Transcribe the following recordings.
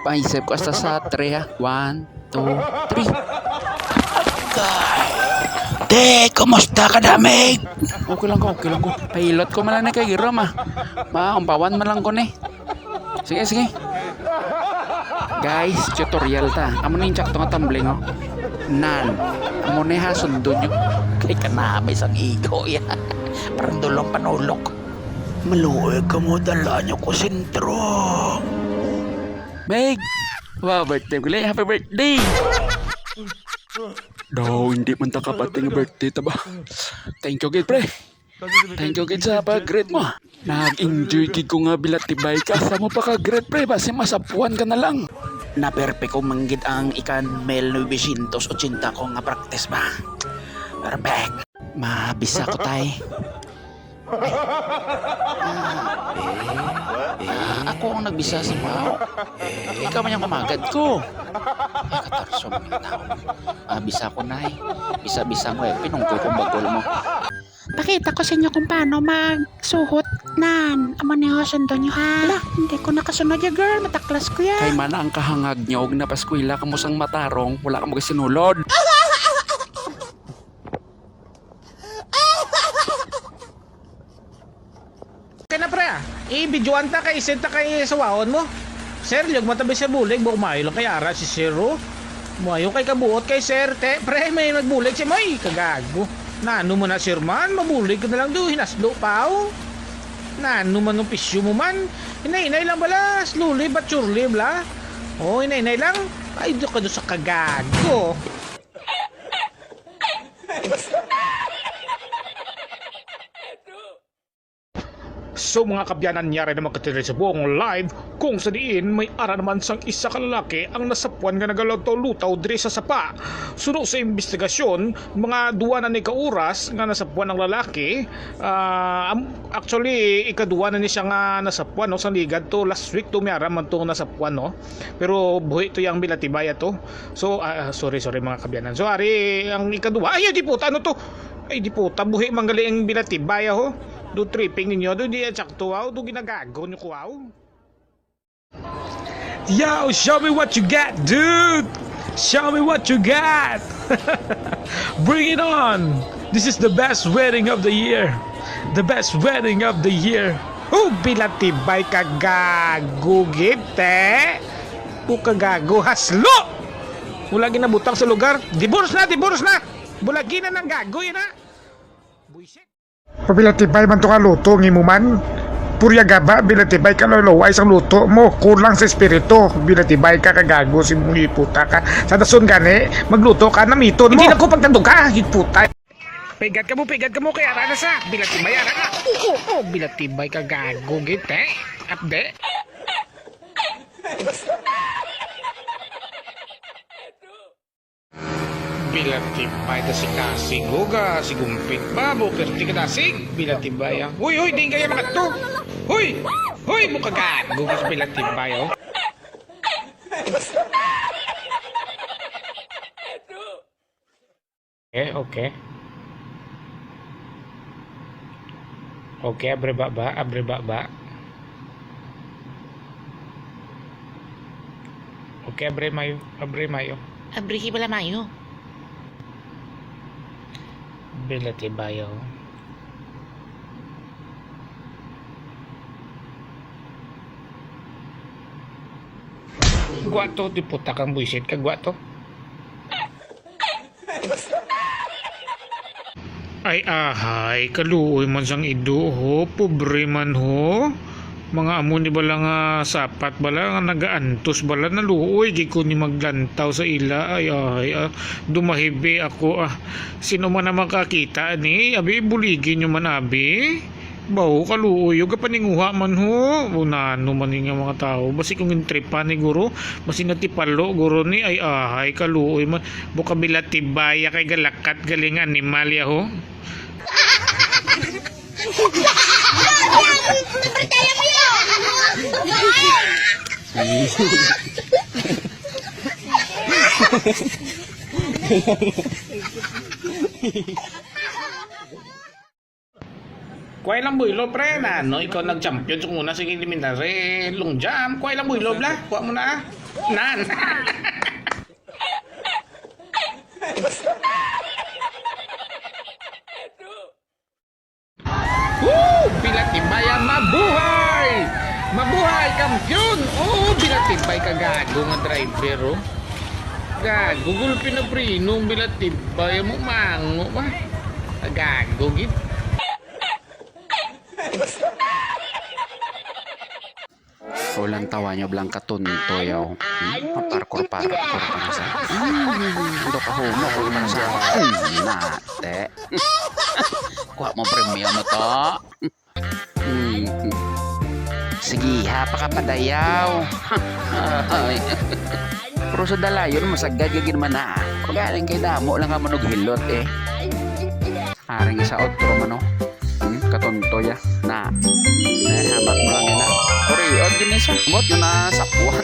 Paisip ko hasta sa 3 ha. 1, 2, 3. Te, kumusta ka damig? Okay lang ko, okay lang ko. Pilot ko malang na kay Giram ah. Umpawan man lang ko ni. Sige, sige. Guys, tutorial ta. Amo na yung tsakto nga tumbling oh. Nan. Amo na ha, sundon nyo. Kay kanamay sang igo ya. Parang dulong panulok. Maluoy ka mo, dala nyo ko sentro. Meg! Wow, birthday ko lang. Happy birthday! Daw, hindi man takapati nga birthday ta ba? Thank you, kid, pre. Thank you, kid, sa pag-greet mo. Nag-enjoy kid ko nga bilatibay ka. Sa mo pa ka-greet, pre. Basi masapuan ka na lang. Naperpe ko manggid ang ikan 1980 ko nga practice ba. Perfect. Mabisa ko tay. Ako ang nagbisa sa pao. Ikaw man yung kumagad ko. Katarso mo yung tao. Bisa ko na eh. Bisa-bisa ko eh. Pinungkoy kong bagol mo. Pakita ko sa inyo kung paano magsuhot nan. Amo ni sundo nyo ha. Ala, hindi ko nakasunod ya girl. Mataklas ko yan. Kay man ang kahangag nyo, og napaskwila ka mo sang matarong, wala ka mo sinulod. Kaya na pre i-videoan ta kay isenta kay sawahon mo. Sir, yung matabi sa bulig, buong mayo lang kay Ara si Zero. Mayo kay kabuot kay Sir, te, pre, may nagbulig si May, kagago. Nano mo na Sir man, mabulig ka na lang do, hinaslo pa o. Nano man ng pisyo mo man, hinay-hinay lang bala, slowly but surely bala. O, hinay-hinay lang, ay do ka do sa kagago. So mga kabyanan niya rin naman katiri sa buong live kung sa diin may ara naman sang isa ka lalaki ang nasapuan nga nagalutaw-lutaw diri sa sapa. Suno sa investigasyon, mga duwa na ni kauras nga nasapuan ng lalaki. Actually, ikaduwa na ni siya nga nasapuan no, sa ligad to. Last week to mayara man to nasapuan no. Pero buhi to yung bilatibaya to. So, sorry mga kabyanan. So, ari ang ikaduwa. Ay, di puta, ano to? Ay, di puta, buhi manggali ang bilatibaya ho. Do tripping ninyo, do di sakto wow, do ginagago nyo ko wow. Yo, show me what you got, dude! Show me what you got! Bring it on! This is the best wedding of the year. The best wedding of the year. Oh, bilatibay ka gago, gite! O kagago, haslo! Wala ginabutang sa lugar. Divorce na! Bulagi na ng gago, yun na! Buisit! Bilatibay man to ka luto ng imuman. Purya gaba, bilatibay ka loloway sa luto mo. Kulang sa espiritu. Bilatibay ka kagago si mong iputa ka. Sa dasun gani, magluto ka na miton mo. Hindi na ko pagtandog ka, hiputa. Pigat ka mo, kaya ara na sa. Bilatibay, ara na. Oo, bilatibay ka gago, gite. Upde. Bilatibay ta si Kasig Huga, si Gumpit ba, bukerti ka nasig, bilatibay ah. Huy, di kaya makato. Huy, mukha gago ka sa bilatibay oh. Okay. Okay, abre baba. Okay, abre mayo. Abrihi bala mayo. Bilatibay oh. Gwato, di puta kang buisit ka, gwato. Ay ahay, kaluoy man sang ido ho, pobre man ho. Mga amo ni bala nga sapat bala nga nagaantos bala naluoy di ko ni maglantaw sa ila. Ay dumahibi ako sino man na makakita ni abi buligin nyo man abi. Bawo kaluoy yung kapaninguha man ho. Unano man nga mga tao. Basi kung intripa ni guro. Basi natipalo guro ni ay kaluoy man. Buka bilatibaya kay galakat galing animal ya ho. Kuha lang builo pre na no ikaw nag-champion sa muna sige elementary long jump kuha lang builo bla kuha mo na Nan. Bilatibayan, mabuhay! Mabuhay, kampiyon! Oo, bilatibay ka gago nga driver, oh. Gago, gulpi na prinong bilatibay mo, mango ba? Gago, git. Ulang tawa nyo blang katunto yaw. Parkour pa sa. Ando ka humo ko pa sa. Nate. Kuha mo premium mo to. Sige, hapa ka padayaw. Pero sa dalayon, masagad gagin man na. Pagaling kay damo lang ka manughilot eh. Haring sa outro man oh. Katunto ya. Na. Hamak mo lang nila. Oriod gini sa. Bot yun na sapuan.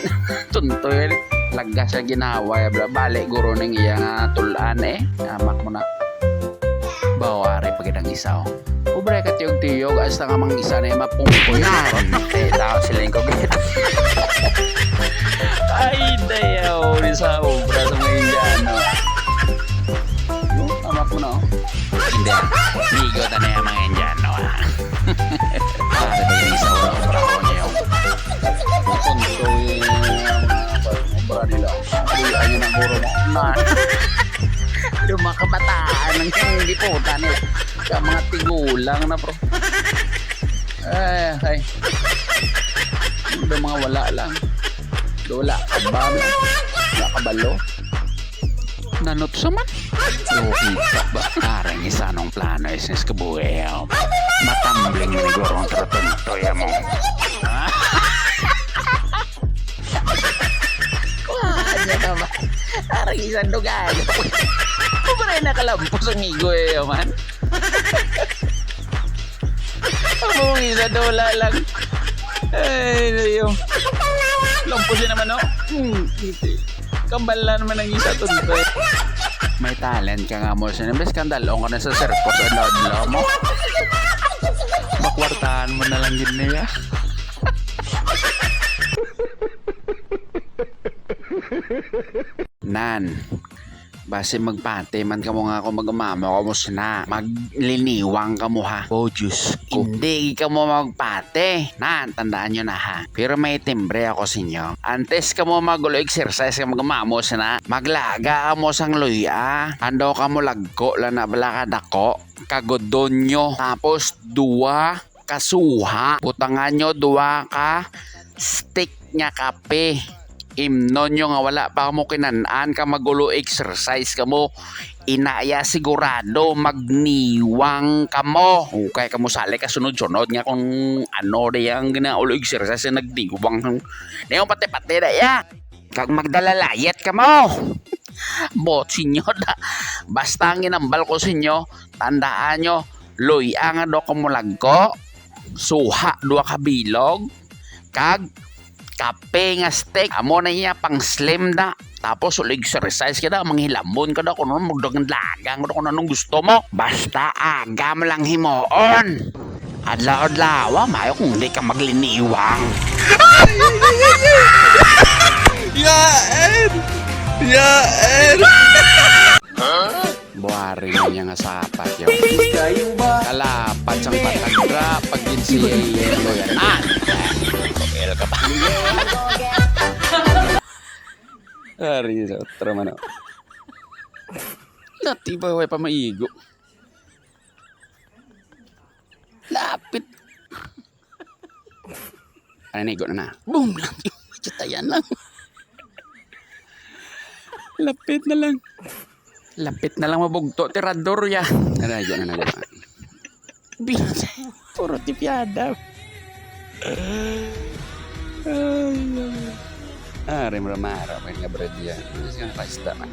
Tunto yan. Lagga siya ginawa. Balik guro ng iya nga tulaan eh. Hamak mo na. Bawari pagkitang isa oh. Ubre ka tiyog-tiyog. As na nga mang isa na yung mapungkoy. Eh, tao sila yung kagit. Ay, dayaw. Di sa ubra sa mga Indiano. Hamak mo na oh. Hindi. Migo na na yung mga Indiano ah. Para ba yung isa wala ubra ko niya yung mapunto yung ubra nila. Kuyaan nyo ng guro mo. Yung mga kabataan ng hindi puta nila. Kaya mga tigulang na bro. Ay. Yung mga wala lang. Wala kabam. Wala kabalo. Nanot sa man. Kita ba? Parang isa nung plano isnes kabuhay. Matambling ni guro ang tratontoya mo. Ano ka ba? Parang isang dugan. Ano ba rin nakalampos ang igo eh, man? Ang isa dola lang. Ay, yung lampos yun naman, no? Kambala naman ang isa to dito eh. May talent ka nga mo. Sinibes kandalong ka na sa circus. Adlaw mo. Bakwartahan mo na lang yun niya. Nan, base magpate man ka mo nga ako magmama ko mo na magliniwang ka mo ha. Oh Diyos ko. Hindi ka mo magpate. Nan, tandaan nyo na ha. Pero may timbre ako sa inyo. Antes ka mo magulo exercise ka magmama na maglaga ka mo sang luya. Ando ka mo lagko lang na bala ka dako. Kagodon nyo. Tapos dua kasuha. Putangan nyo dua ka stick nya kape. Imnon nyo nga wala pa mo kinanaan ka magulo exercise ka mo. Inaya sigurado magniwang ka mo. Okay ka mo sali ka sunod-sunod nga kung ano yung ginaulo exercise na nagniwang. Ngayon pati-pati na ya. Kag magdalalayat ka mo. Bot sinyo da. Basta ang inambal ko sinyo, tandaan nyo, luya nga do ka mo lagko. Suha do ka bilog. Kag kape nga steak amo na niya pang slim da tapos ulig exercise ka da manghilambon ka da kung ano magdagang lagang kung anong gusto mo basta aga mo lang himoon adlaw-adlaw mayo kung hindi ka magliniwang. Yaen buhari na niya nga sapat yun kalapat sang patagra pag yelo yan el ka pa. Ari sa otra mano. Lati ba way pa maigo. Lapit. Ano nigo na na. Boom lang. Chitayan lang. Lapit na lang. Lapit na lang mabugto tirador ya. Narayo na. Binatay. Puro tipyada. Remramara, may nga bread yan. Hindi siya kaista man.